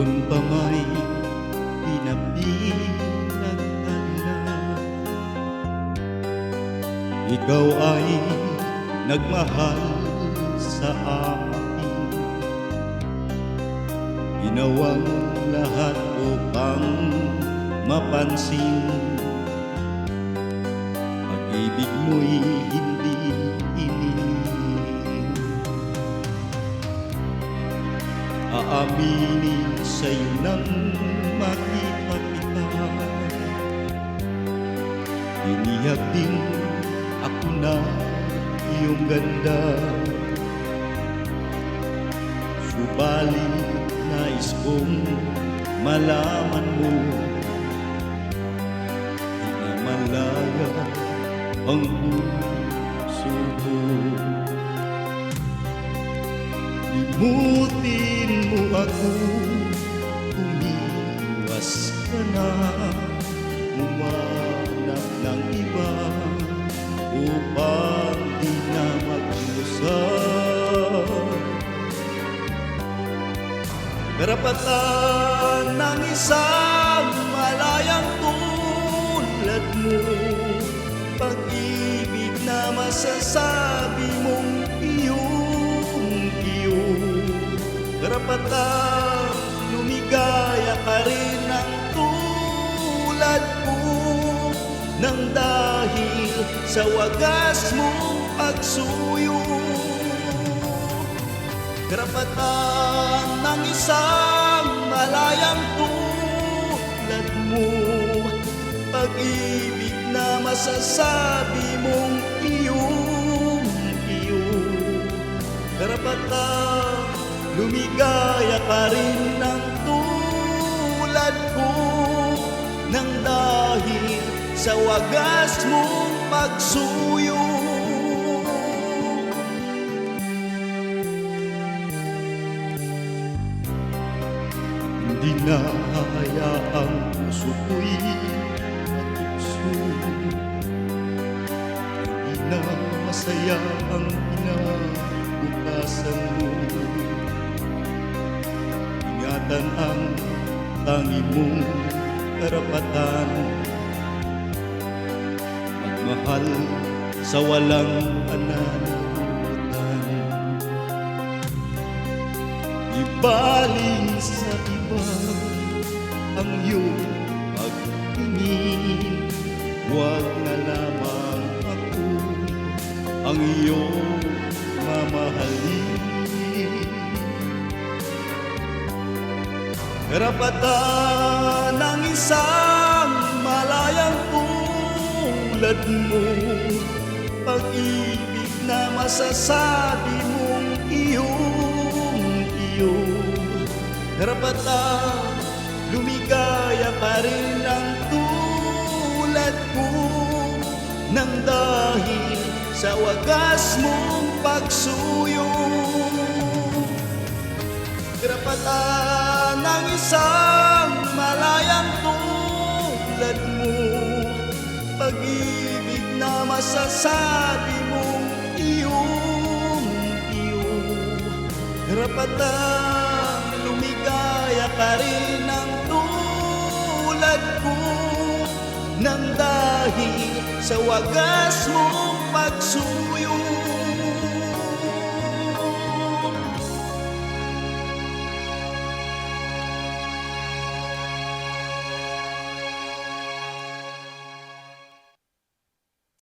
noon pa may pinapinagtanggap. Ikaw ay nagmahal sa akin, ginawang lahat upang mapansin. Pag-ibig mo'y hindi iniin. Aaminin sa'yo nang makita kita, tinihag din ako na iyong ganda. Subalit nais kong malaman mo, di na malaya ang puso ko. Limutin mo ako, umiwas ka na, humanap ng iba upang di na mag-usap. Karapatan ng isang malayang tulad mo, pag-ibig na masasabi mong iyong-iyo. Karapatan lumigaya ka rin ng tulad ko, nang dahil sa wagas mong pagsuyo. Karapatan ng isang malayang tulad mo, pag-ibig na masasabi mong iyong-iyo. Karapatan lumigaya ka rin ng tulad ko, nang dahil sa wagas mong pagsuyo. Hindi na hayaang puso ko'y matukso, hindi na masaya ang kinabukasan mo. Ingatan ang tangi mong karapatan, magmahal sa walang pananagutan. Ibaling sa iba ang iyong pagtingin, huwag na lamang ako ang iyong mamahalin. Karapatan ng isang malayang tulad mo, pag-ibig na masasabi mong iyong-iyo. Karapatan lumigaya pa rin ng tulad ko, nang dahil sa wagas mong pagsuyo. Karapatan ng isang malayang tulad mo, pag-ibig na masasabi mong iyong-iyo. Karapatan lumigaya ka rin ng tulad ko, nang dahil sa wagas mong pagsuyo.